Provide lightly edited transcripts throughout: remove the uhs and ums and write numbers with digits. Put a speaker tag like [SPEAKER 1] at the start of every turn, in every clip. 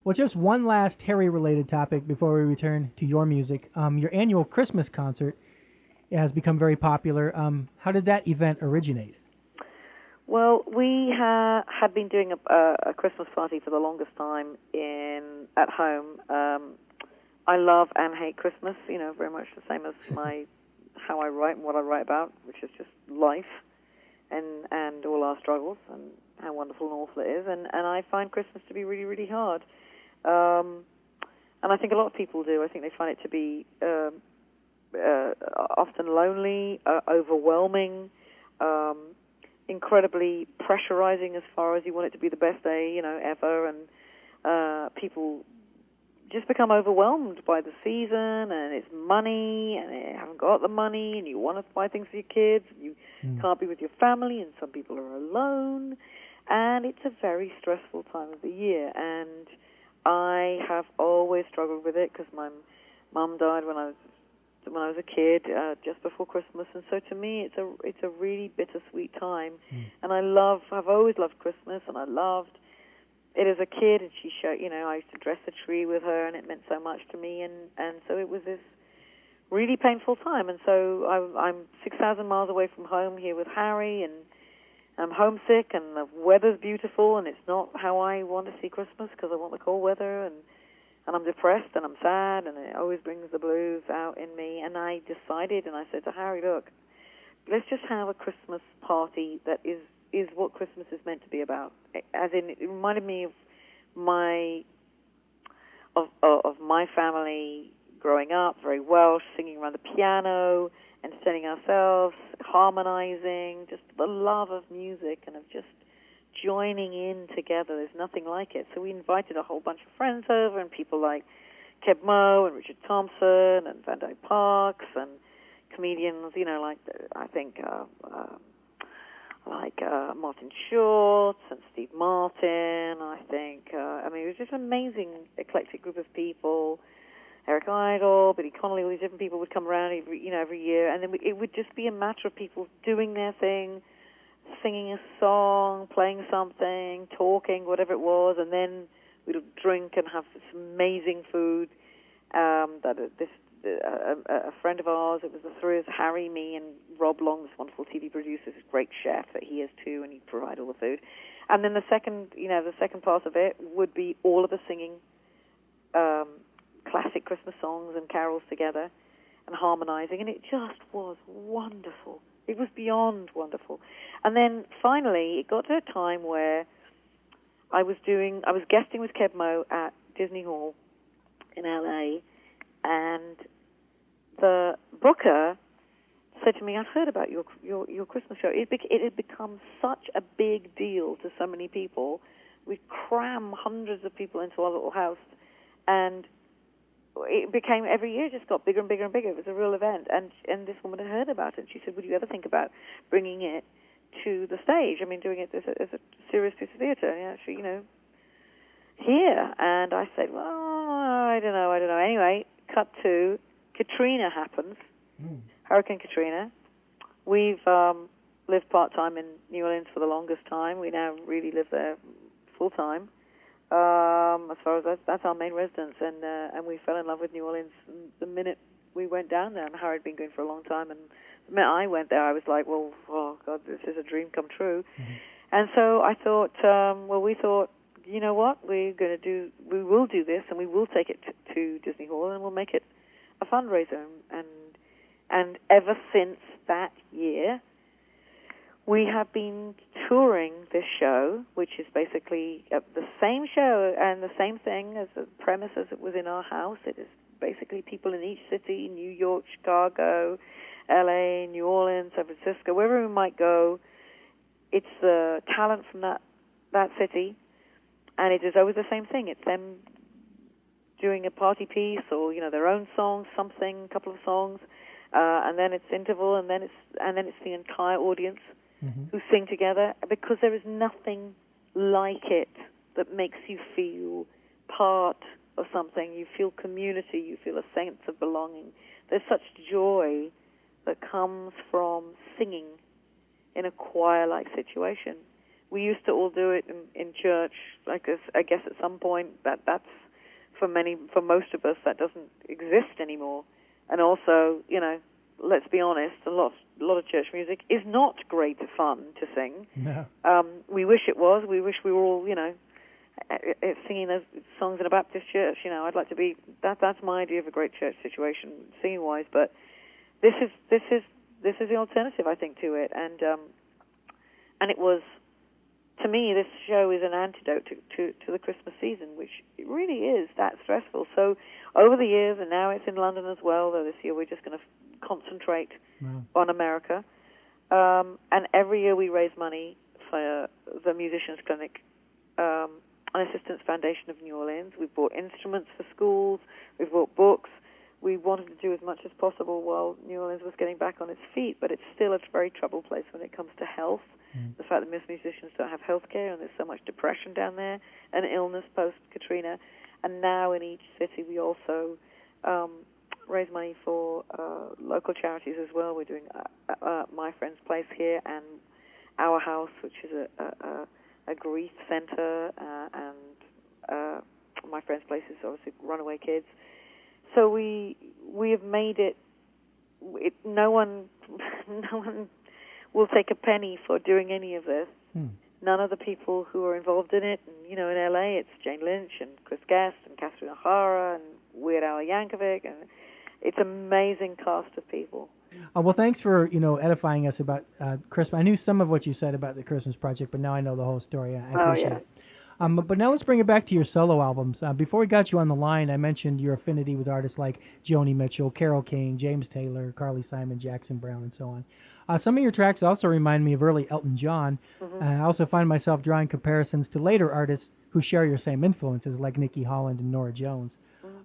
[SPEAKER 1] Well, just one last Harry-related topic before we return to your music. Your annual Christmas concert has become very popular. How did that event originate?
[SPEAKER 2] Well, we had been doing a Christmas party for the longest time at home. I love and hate Christmas, very much the same as how I write and what I write about, which is just life and all our struggles and how wonderful and awful it is. And I find Christmas to be really, really hard. And I think a lot of people do. I think they find it to be often lonely, overwhelming, incredibly pressurizing as far as you want it to be the best day, ever, and people just become overwhelmed by the season, and it's money, and you haven't got the money, and you want to buy things for your kids, and you can't be with your family, and some people are alone, and it's a very stressful time of the year, and I have always struggled with it because my mum died when I was a kid, just before Christmas, and so to me it's a really bittersweet time. And I've always loved Christmas, and I loved it as a kid, and she showed, I used to dress the tree with her, and it meant so much to me, and so it was this really painful time, and so I'm 6,000 miles away from home here with Harry, and I'm homesick, and the weather's beautiful, and it's not how I want to see Christmas because I want the cold weather, and I'm depressed, and I'm sad, and it always brings the blues out in me. And I decided, and I said to Harry, look, let's just have a Christmas party that is what Christmas is meant to be about. As in, it reminded me of my family growing up, very Welsh, singing around the piano, entertaining ourselves, harmonizing, just the love of music and of just joining in together. There's nothing like it. So we invited a whole bunch of friends over, and people like Keb Mo and Richard Thompson and Van Dyke Parks and comedians, like I think Martin Short and Steve Martin. I think it was just an amazing eclectic group of people. Eric Idle, Billy Connolly, all these different people would come around every year, and then it would just be a matter of people doing their thing, singing a song, playing something, talking, whatever it was, and then we'd drink and have this amazing food. A friend of ours, it was the three of us, Harry, me, and Rob Long, this wonderful TV producer, this great chef that he is too, and he'd provide all the food. And then the second part of it would be all of us singing classic Christmas songs and carols together and harmonizing, and it just was wonderful. It was beyond wonderful. And then finally, it got to a time where I was guesting with Keb Mo at Disney Hall in LA, and the booker said to me, I've heard about your Christmas show. It had become such a big deal to so many people. We cram hundreds of people into our little house, and it became, every year just got bigger and bigger and bigger. It was a real event, and this woman had heard about it, and she said, would you ever think about bringing it to the stage? I mean, doing it as a serious piece of theater, actually, here. And I said, well, I don't know. Anyway, cut to Katrina happens, Hurricane Katrina. We've lived part-time in New Orleans for the longest time. We now really live there full-time. As far as that's our main residence, and we fell in love with New Orleans the minute we went down there. And Harry had been going for a long time, and the minute I went there, I was like, well, oh God, this is a dream come true. And so I thought, we thought, you know what, we will do this, and we will take it to Disney Hall, and we'll make it a fundraiser. And ever since that year, we have been touring this show, which is basically the same show and the same thing as the premise as it was in our house. It is basically people in each city, New York, Chicago, LA, New Orleans, San Francisco, wherever we might go. It's the talent from that city, and it is always the same thing. It's them doing a party piece or, their own song, something, a couple of songs, and then it's interval, and then it's the entire audience who sing together, because there is nothing like it that makes you feel part of something. You feel community, you feel a sense of belonging. There's such joy that comes from singing in a choir-like situation We used to all do it in church. I guess at some point that's for most of us that doesn't exist anymore. And also, let's be honest, a lot of church music is not great fun to sing.
[SPEAKER 1] No.
[SPEAKER 2] We wish it was. We wish we were all, singing those songs in a Baptist church. I'd like to be. That's my idea of a great church situation, singing wise. But this is the alternative, I think, to it. And it was, to me, this show is an antidote to the Christmas season, which it really is that stressful. So over the years, and now it's in London as well, though this year we're just going to concentrate on America. And every year we raise money for the Musicians Clinic and Assistance Foundation of New Orleans. We've bought instruments for schools. We've bought books. We wanted to do as much as possible while New Orleans was getting back on its feet, but it's still a very troubled place when it comes to health. The fact that most musicians don't have health care, and there's so much depression down there, and illness post-Katrina. And now in each city we also raise money for local charities as well. We're doing My Friend's Place here and Our House, which is a grief center, and My Friend's Place is obviously runaway kids. So we have made it. No one will take a penny for doing any of this. None of the people who are involved in it. And, in L.A. it's Jane Lynch and Chris Guest and Catherine O'Hara and Weird Al Yankovic, and it's an amazing cast of people.
[SPEAKER 1] Well, thanks for edifying us about Christmas. I knew some of what you said about the Christmas Project, but now I know the whole story. I appreciate it. But now let's bring it back to your solo albums. Before we got you on the line, I mentioned your affinity with artists like Joni Mitchell, Carole King, James Taylor, Carly Simon, Jackson Browne, and so on. Some of your tracks also remind me of early Elton John. I also find myself drawing comparisons to later artists who share your same influences, like Nikki Holland and Norah Jones.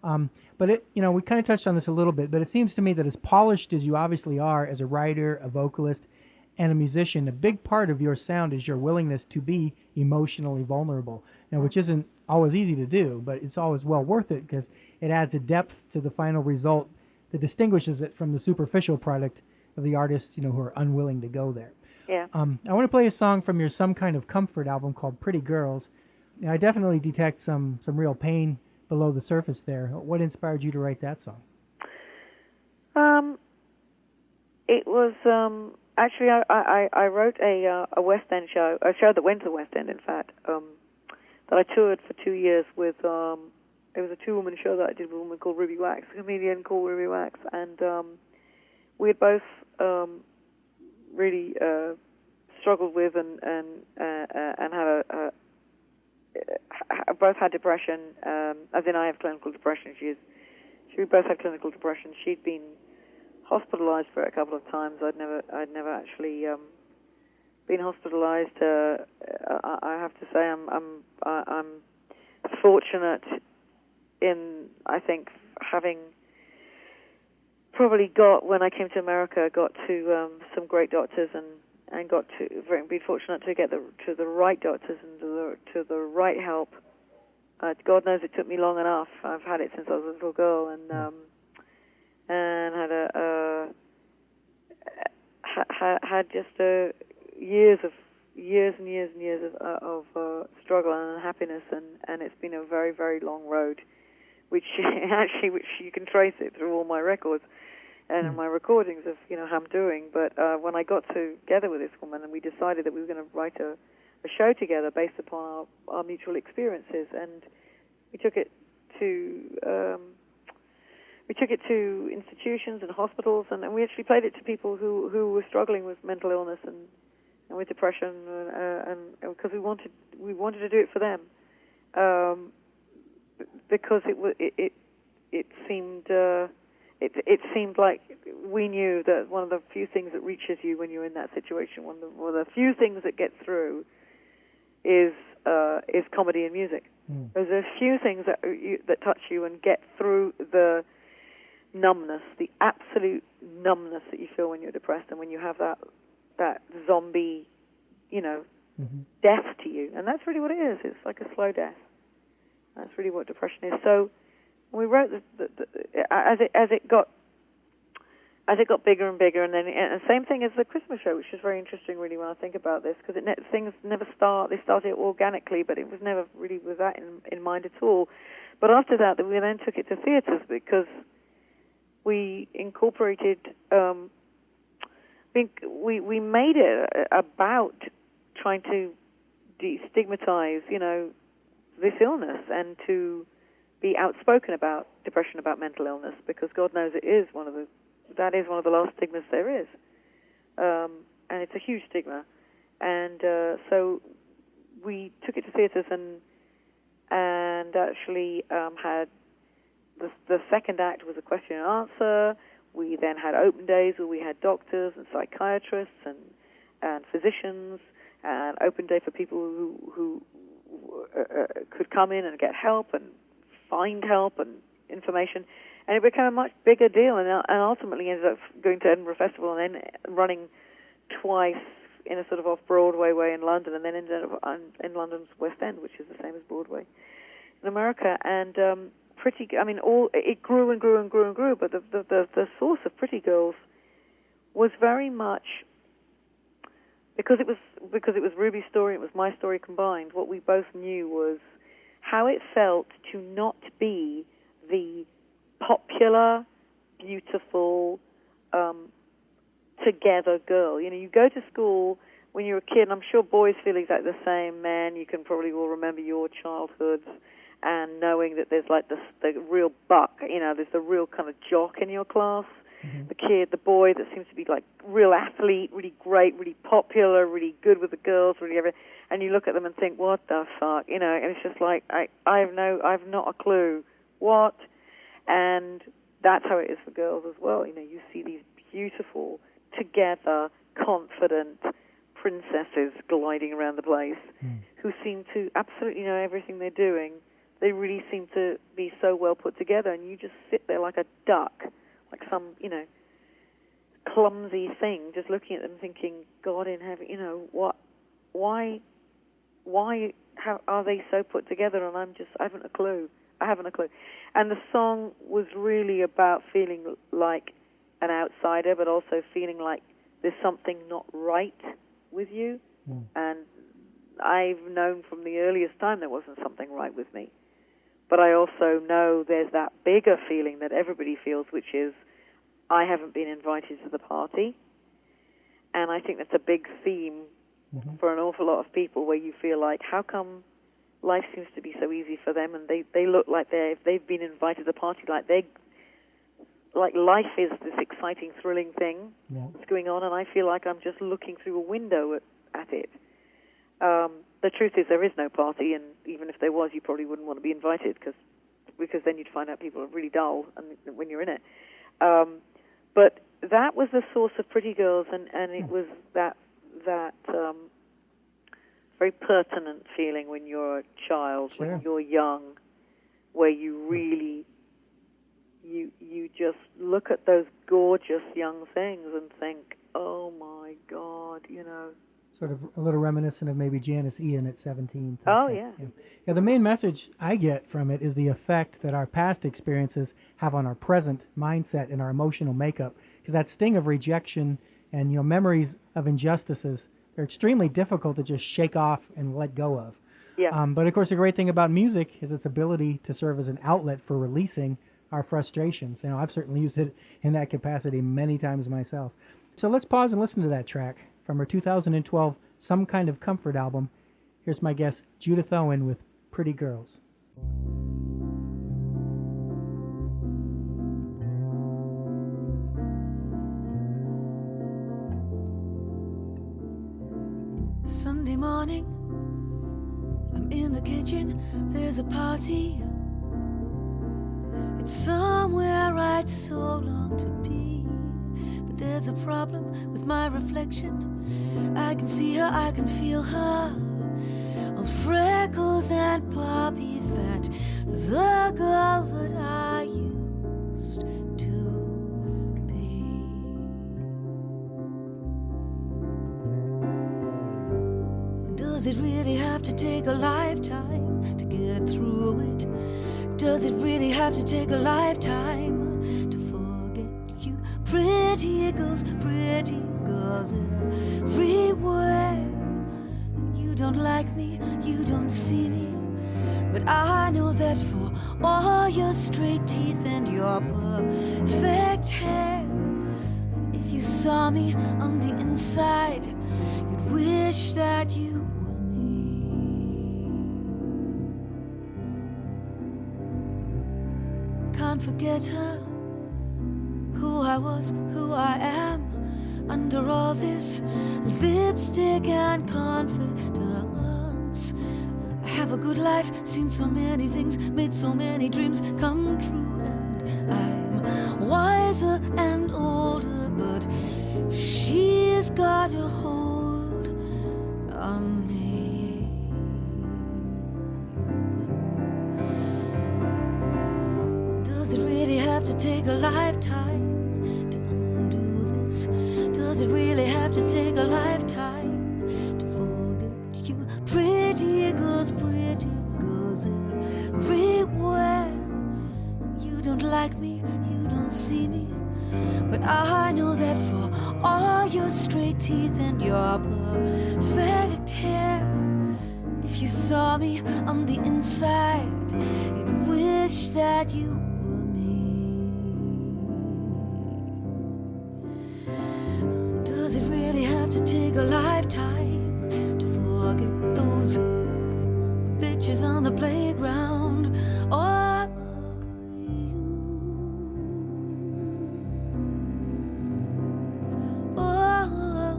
[SPEAKER 1] But we kind of touched on this a little bit, but it seems to me that as polished as you obviously are as a writer, a vocalist, and a musician, a big part of your sound is your willingness to be emotionally vulnerable, which isn't always easy to do, but it's always well worth it because it adds a depth to the final result that distinguishes it from the superficial product of the artists, who are unwilling to go there.
[SPEAKER 2] Yeah.
[SPEAKER 1] I want to play a song from your Some Kind of Comfort album called Pretty Girls. I definitely detect some real pain below the surface there. What inspired you to write that song?
[SPEAKER 2] It was actually I wrote a West End show, a show that went to the West End, in fact, that I toured for 2 years with. It was a 2-woman show that I did with a woman called Ruby Wax, a comedian called Ruby Wax, and we had both really struggled with and had both had depression. As in, I have clinical depression. We both had clinical depression. She'd been hospitalized for it a couple of times. I'd never actually been hospitalized. I have to say I'm fortunate in, I think, having probably when I came to America, got to some great doctors and got to be fortunate to get to the right doctors and to the right help. God knows it took me long enough. I've had it since I was a little girl, and had just years and years of struggle and unhappiness, and it's been a very, very long road, which you can trace it through all my records and my recordings of how I'm doing. But when I got together with this woman, and we decided that we were going to write a show together based upon our mutual experiences, and we took it to institutions and hospitals, and we actually played it to people who were struggling with mental illness and with depression, and because we wanted to do it for them, because it seemed like we knew that one of the few things that reaches you when you're in that situation, one of the few things that gets through is comedy and music. There's a few things that touch you and get through the numbness, the absolute numbness that you feel when you're depressed and when you have that zombie, death to you. And that's really what it is. It's like a slow death. That's really what depression is. So when we wrote as it got as it got bigger and bigger, and then and same thing as the Christmas show, which is very interesting, really, when I think about this, because things never start. They started organically, but it was never really with that in mind at all. But after that, we then took it to theaters because we incorporated. We made it about trying to destigmatize, this illness, and to be outspoken about depression, about mental illness, because God knows that is one of the last stigmas there is, and it's a huge stigma. And so we took it to theaters and actually had the second act was a question and answer. We then had open days where we had doctors and psychiatrists and physicians, and open day for people who could come in and get help and find help and information. And it became a much bigger deal, and ultimately ended up going to Edinburgh Festival and then running twice in a sort of off-Broadway way in London, and then ended up in London's West End, which is the same as Broadway in America. And it grew and grew and grew and grew, but the source of Pretty Girls was very much because it was Ruby's story, it was my story combined. What we both knew was how it felt to not be the popular, beautiful, together girl. You go to school when you're a kid, and I'm sure boys feel exactly the same. Men, you can probably all remember your childhoods, and knowing that there's like the real buck, there's the real kind of jock in your class, the boy that seems to be like real athlete, really great, really popular, really good with the girls, really everything. And you look at them and think, what the fuck, and it's just like I've not a clue what. And that's how it is for girls as well. You see these beautiful, together, confident princesses gliding around the place who seem to absolutely know everything they're doing. They really seem to be so well put together, and you just sit there like a duck, like some, clumsy thing, just looking at them thinking, God in heaven, why how are they so put together? And I haven't a clue. And the song was really about feeling like an outsider, but also feeling like there's something not right with you. And I've known from the earliest time there wasn't something right with me. But I also know there's that bigger feeling that everybody feels, which is, I haven't been invited to the party. And I think that's a big theme for an awful lot of people, where you feel like, how come life seems to be so easy for them, and they look like they've been invited to the party, like life is this exciting, thrilling thing that's going on, and I feel like I'm just looking through a window at it. The truth is there is no party, and even if there was, you probably wouldn't want to be invited, because then you'd find out people are really dull when you're in it. But that was the source of Pretty Girls, and it was that very pertinent feeling when you're a child, when you're young, where you really you just look at those gorgeous young things and think, oh my God,
[SPEAKER 1] Sort of a little reminiscent of maybe Janice Ian at 17.
[SPEAKER 2] Oh, yeah.
[SPEAKER 1] Yeah, the main message I get from it is the effect that our past experiences have on our present mindset and our emotional makeup. Because that sting of rejection and memories of injustices are extremely difficult to just shake off and let go of.
[SPEAKER 2] Yeah.
[SPEAKER 1] But of course, the great thing about music is its ability to serve as an outlet for releasing our frustrations. I've certainly used it in that capacity many times myself. So let's pause and listen to that track from her 2012 Some Kind of Comfort album. Here's my guest, Judith Owen, with Pretty Girls.
[SPEAKER 3] Sunday morning, I'm in the kitchen, there's a party. It's somewhere I'd so long to be, but there's a problem with my reflection. I can see her, I can feel her, all freckles and poppy fat, the girl that I used to be. Does it really have to take a lifetime to get through it? Does it really have to take a lifetime to forget you? Pretty girls everywhere. You don't like me, you don't see me, but I know that for all your straight teeth and your perfect hair, if you saw me on the inside, you'd wish that you were me. Can't forget her, who I was, who I am, under all this lipstick and confidence. I have a good life, seen so many things, made so many dreams come true, and I'm wiser and older, but she's got a hold on me. Does it really have to take a lifetime to undo this? Does it really have to take a lifetime to forget you? Pretty girls everywhere. You don't like me, you don't see me, but I know that for all your straight teeth and your perfect hair, if you saw me on the inside, you'd wish that you were me. Does it really have to take a lifetime to forget those bitches on the playground? Or you? Oh,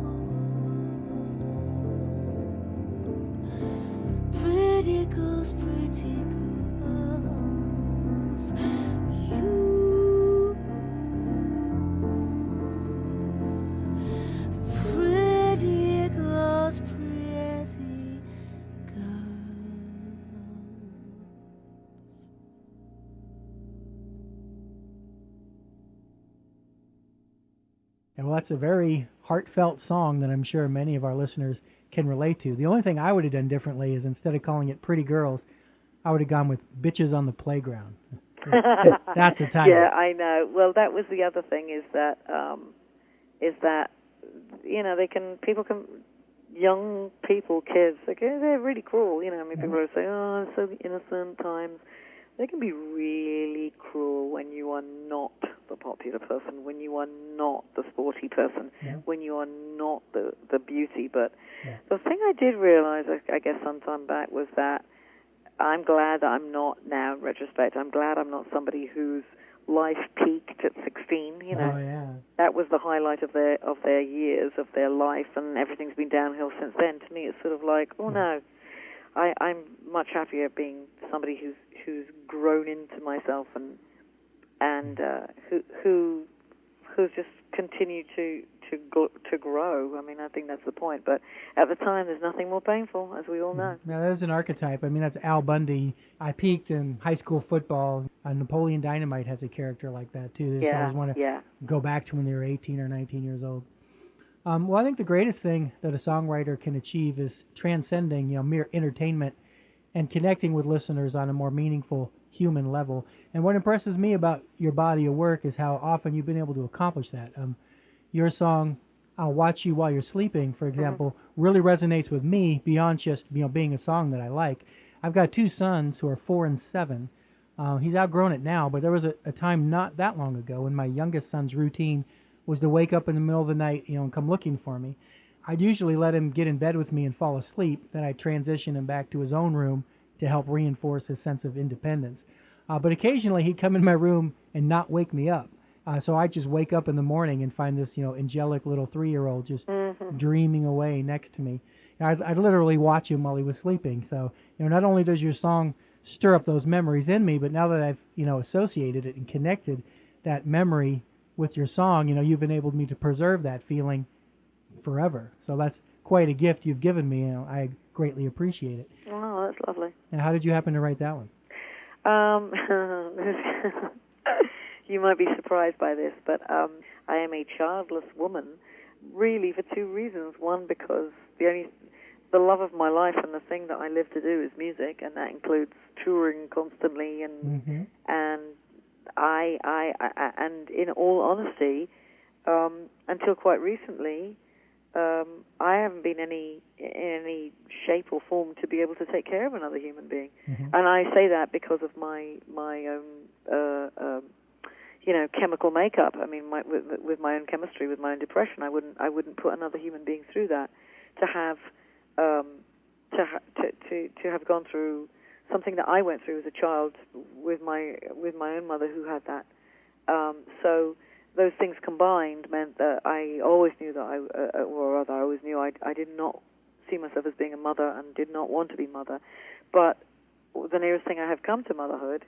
[SPEAKER 3] pretty girls, you. Pretty girls, pretty girls.
[SPEAKER 1] And well, that's a very heartfelt song that I'm sure many of our listeners can relate to. The only thing I would have done differently is instead of calling it Pretty Girls, I would have gone with Bitches on the Playground. That's a title.
[SPEAKER 2] Yeah, I know. Well, that was the other thing is that young people, kids, they're really cruel. I mean, people are saying, "Oh, it's so innocent." Times they can be really cruel when you are not the popular person, when you are not the sporty person, when you are not the beauty. But the thing I did realize, I guess, some time back was that I'm glad that I'm not now. In retrospect, I'm glad I'm not somebody whose life peaked at 16. That was the highlight of their years, of their life, and everything's been downhill since then. To me, it's sort of like, oh no, I'm much happier being somebody who's grown into myself and who's just continued to grow. I mean, I think that's the point. But at the time, there's nothing more painful, as we all know.
[SPEAKER 1] Yeah, there's an archetype. I mean, that's Al Bundy. I peaked in high school football. Napoleon Dynamite has a character like that, too. They just always want to go back to when they were 18 or 19 years old. Well, I think the greatest thing that a songwriter can achieve is transcending, mere entertainment and connecting with listeners on a more meaningful human level. And what impresses me about your body of work is how often you've been able to accomplish that. Your song, I'll Watch You While You're Sleeping, for example, really resonates with me beyond just being a song that I like. I've got two sons who are 4 and 7. He's outgrown it now, but there was a time not that long ago when my youngest son's routine was to wake up in the middle of the night, and come looking for me. I'd usually let him get in bed with me and fall asleep. Then I'd transition him back to his own room to help reinforce his sense of independence. But occasionally he'd come in my room and not wake me up. So I'd just wake up in the morning and find this, angelic little 3-year-old just dreaming away next to me. I'd literally watch him while he was sleeping. So, not only does your song stir up those memories in me, but now that I've, associated it and connected that memory with your song, you've enabled me to preserve that feeling forever. So that's quite a gift you've given me. I greatly appreciate it.
[SPEAKER 2] Oh, that's lovely.
[SPEAKER 1] And how did you happen to write that one?
[SPEAKER 2] You might be surprised by this, but I am a childless woman, really for two reasons. One, because the love of my life and the thing that I live to do is music, and that includes touring constantly. And I in all honesty, until quite recently, I haven't been in any shape or form to be able to take care of another human being. And I say that because of my own chemical makeup. I mean, with my own chemistry, with my own depression, I wouldn't put another human being through that. To have to have gone through something that I went through as a child with my own mother who had that. So those things combined meant that I always knew that I always knew I did not see myself as being a mother and did not want to be mother. But the nearest thing I have come to motherhood,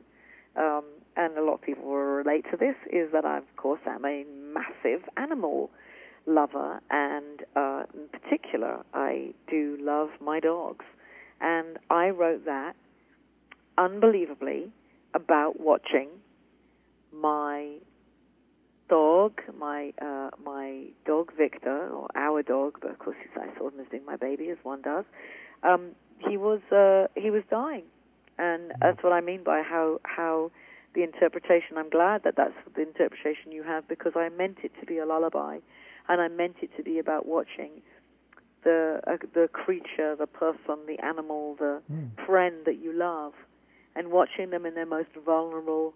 [SPEAKER 2] and a lot of people will relate to this, is that I, of course, am a massive animal lover, and in particular, I do love my dogs. And I wrote that unbelievably about watching my dog, my dog Victor, or our dog, but of course I saw him as being my baby, as one does. He was dying, and that's what I mean by how the interpretation. I'm glad that that's the interpretation you have, because I meant it to be a lullaby, and I meant it to be about watching the creature, the person, the animal, the friend that you love, and watching them in their most vulnerable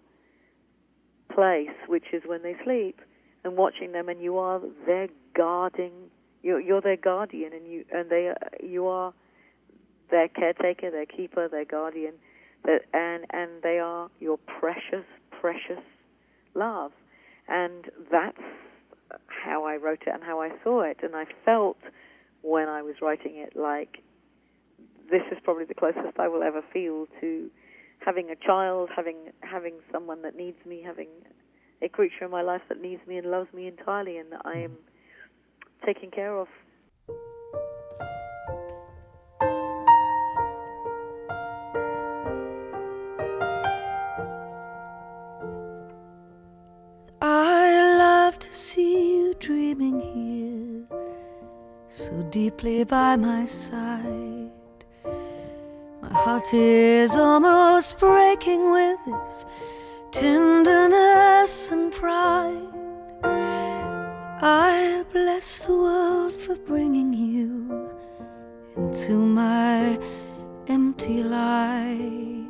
[SPEAKER 2] place, which is when they sleep, and watching them, and you are their guarding. You're their guardian, you are their caretaker, their keeper, their guardian, and they are your precious, precious love. And that's how I wrote it and how I saw it. And I felt when I was writing it like this is probably the closest I will ever feel to having a child, having someone that needs me, having a creature in my life that needs me and loves me entirely, and that I am taking care of.
[SPEAKER 3] I love to see you dreaming here, so deeply by my side. My heart is almost breaking with this tenderness and pride. I bless the world for bringing you into my empty life.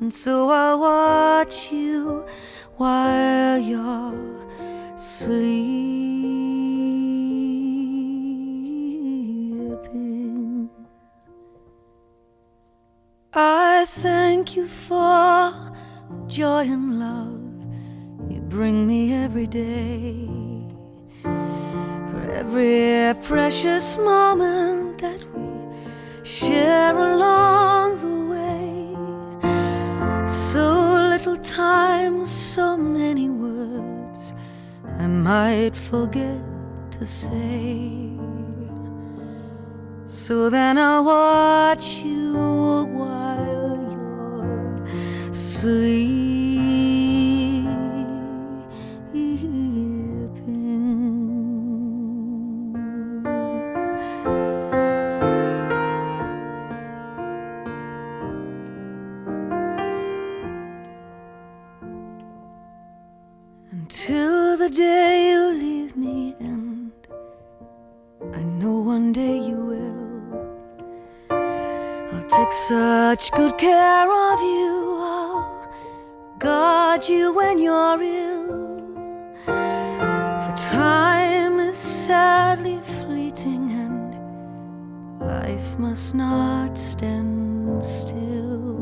[SPEAKER 3] And so I'll watch you while you're sleeping. I thank you for the joy and love you bring me every day, for every precious moment that we share along the way. So little time, so many words I might forget to say. So then I'll watch you while you're sleeping. Until the day you leave me, and I know one day you will. I'll take such good care of you, I'll guard you when you're ill. For time is sadly fleeting, and life must not stand still.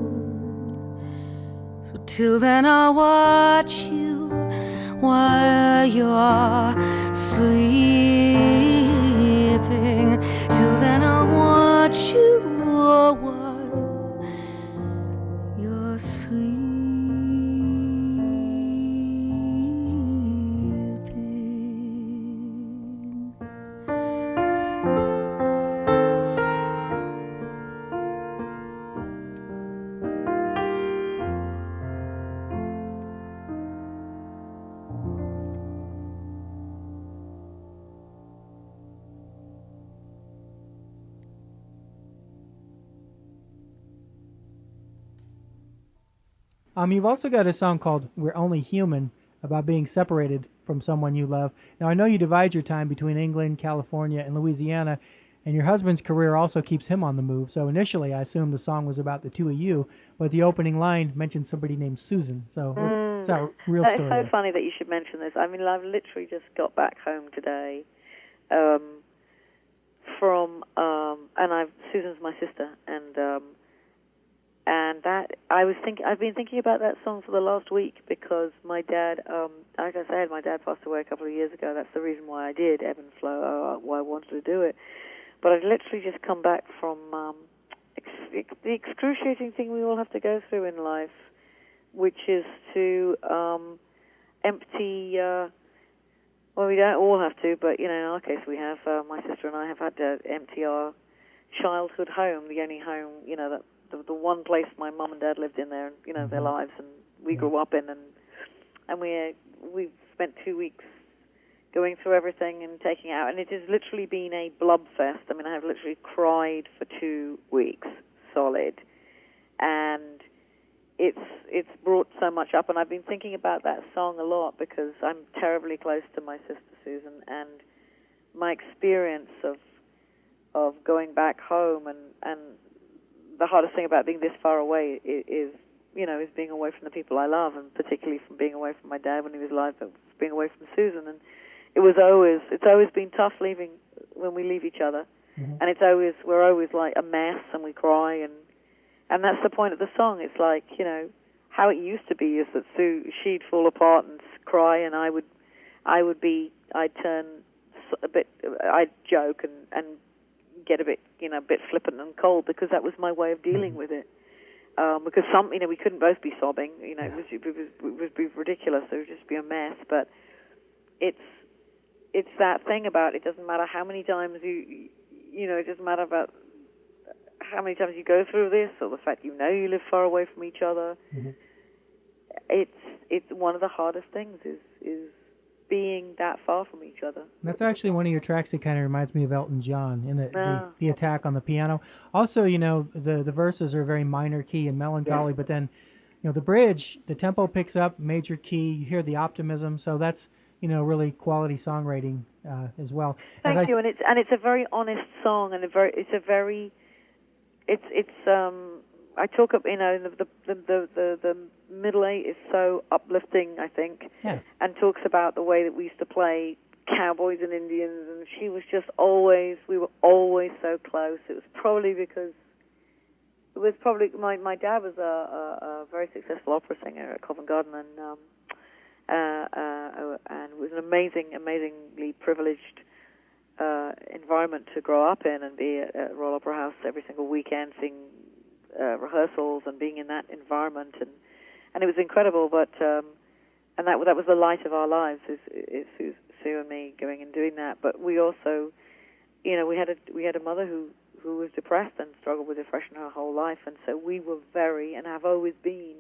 [SPEAKER 3] So till then I'll watch you while you're sleeping. Till then I'll watch you while you're sleeping.
[SPEAKER 1] You've also got a song called "We're Only Human," about being separated from someone you love. Now, I know you divide your time between England, California, and Louisiana, and your husband's career also keeps him on the move. So initially, I assumed the song was about the two of you, but the opening line mentioned somebody named Susan. So it's a real story.
[SPEAKER 2] It's so funny that you should mention this. I mean, I've literally just got back home today Susan's my sister, and that I've been thinking about that song for the last week because my dad, like I said, my dad passed away a couple of years ago. That's the reason why I did Ebb and Flow, why I wanted to do it. But I'd literally just come back from the excruciating thing we all have to go through in life, which is to empty. Well, we don't all have to, but in our case, we have. My sister and I have had to empty our childhood home, the only home, that the one place my mum and dad lived in their, their lives, and we grew up in, and we've spent 2 weeks going through everything and taking it out, and it has literally been a blub fest. I mean, I have literally cried for 2 weeks solid, and it's brought so much up, and I've been thinking about that song a lot because I'm terribly close to my sister Susan, and my experience of going back home, and the hardest thing about being this far away is being away from the people I love, and particularly from being away from my dad when he was alive, but being away from Susan. And it's always been tough leaving when we leave each other, and we're always like a mess, and we cry, and that's the point of the song. It's like, how it used to be is that she'd fall apart and cry, and I'd turn a bit, I'd joke and get a bit flippant and cold because that was my way of dealing with it. Because we couldn't both be sobbing. It would be ridiculous. It would just be a mess. But it's that thing about it doesn't matter how many times it doesn't matter about how many times you go through this or the fact you live far away from each other. It's one of the hardest things is being that far from each other.
[SPEAKER 1] That's actually one of your tracks that kind of reminds me of Elton John in the attack on the piano. Also, the verses are very minor key and melancholy, but then, the bridge, the tempo picks up, major key, you hear the optimism, so that's, really quality songwriting as well.
[SPEAKER 2] Thank you, and it's a very honest song, and I talk up, the middle eight is so uplifting, I think, and talks about the way that we used to play cowboys and Indians, and we were always so close. It was probably because my dad was a very successful opera singer at Covent Garden, and was an amazingly privileged environment to grow up in and be at Royal Opera House every single weekend, seeing rehearsals and being in that environment, and it was incredible. But and that was the light of our lives is Sue and me going and doing that. But we also, we had a mother who was depressed and struggled with depression her whole life, and so we were very, and have always been,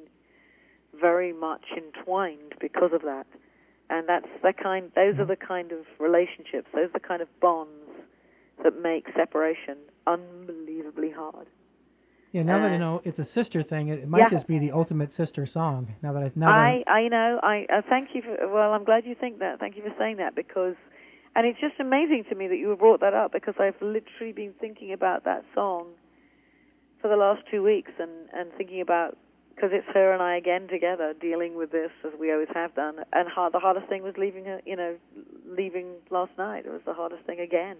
[SPEAKER 2] very much entwined because of that. And those are the kind of relationships, those are the kind of bonds that make separation unbelievably hard.
[SPEAKER 1] Yeah, now that I know it's a sister thing, it might just be the ultimate sister song.
[SPEAKER 2] I thank you for. Well, I'm glad you think that. Thank you for saying that and it's just amazing to me that you brought that up because I've literally been thinking about that song for the last 2 weeks and thinking about. Because it's her and I again together dealing with this as we always have done. And the hardest thing was leaving her, leaving last night. It was the hardest thing again,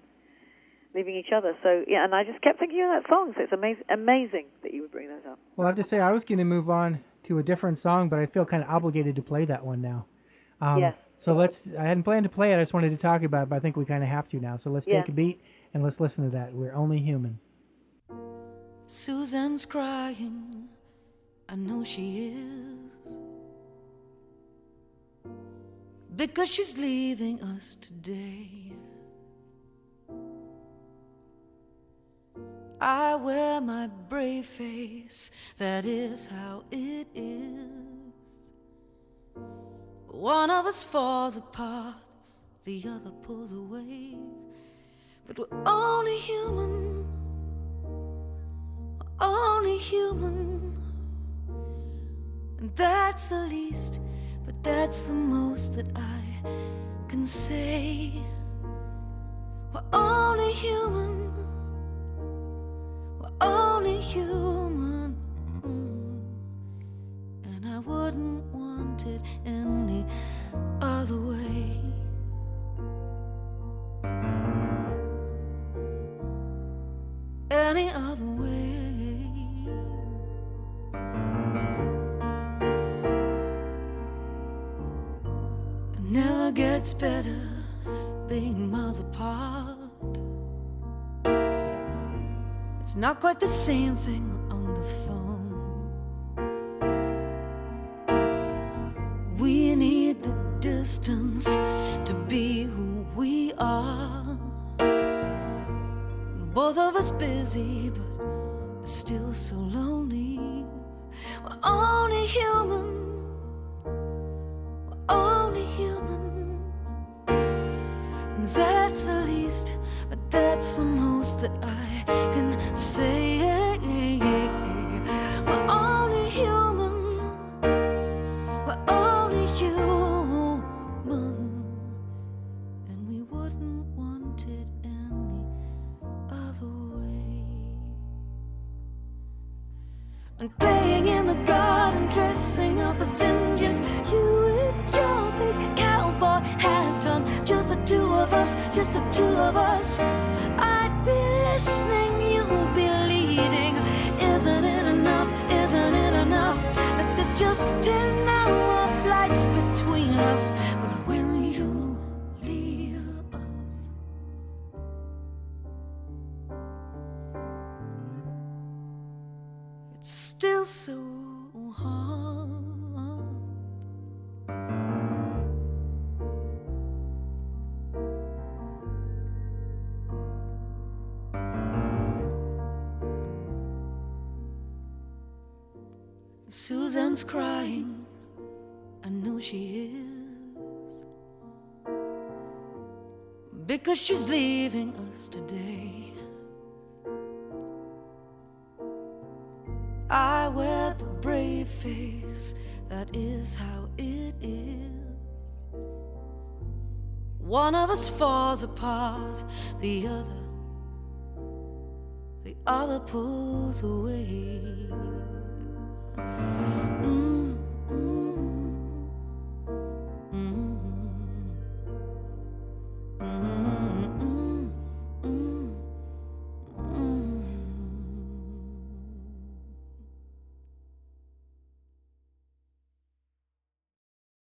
[SPEAKER 2] leaving each other. So, and I just kept thinking of that song. So it's amazing that you would bring that up.
[SPEAKER 1] Well, I have to say, I was going to move on to a different song, but I feel kind of obligated to play that one now.
[SPEAKER 2] Yes.
[SPEAKER 1] So I hadn't planned to play it. I just wanted to talk about it, but I think we kind of have to now. So let's take a beat and let's listen to that. We're Only Human.
[SPEAKER 3] Susan's crying. I know she is, because she's leaving us today. I wear my brave face, that is how it is. One of us falls apart, the other pulls away. But we're only human, only human. And that's the least but that's the most that I can say. We're only human, we're only human, and I wouldn't want it any other way. Any other way. It never gets better being miles apart. It's not quite the same thing on the phone. We need the distance to be who we are. Both of us busy, but still so lonely. We're only human, we're only human. And that's the least, but that's the most that I can say. We're only human, we're only human, and we wouldn't want it any other way. And playing in the garden, dressing up as Indians, you with your big cowboy hat on, just the two of us, just the two of us. I'd be listening, you'd be leading. Isn't it enough, isn't it enough that there's just 10-hour flights between us? But when you leave us, it's still so hard. Susan's crying, I know she is, because she's leaving us today. I wear the brave face, that is how it is. One of us falls apart, the other pulls away.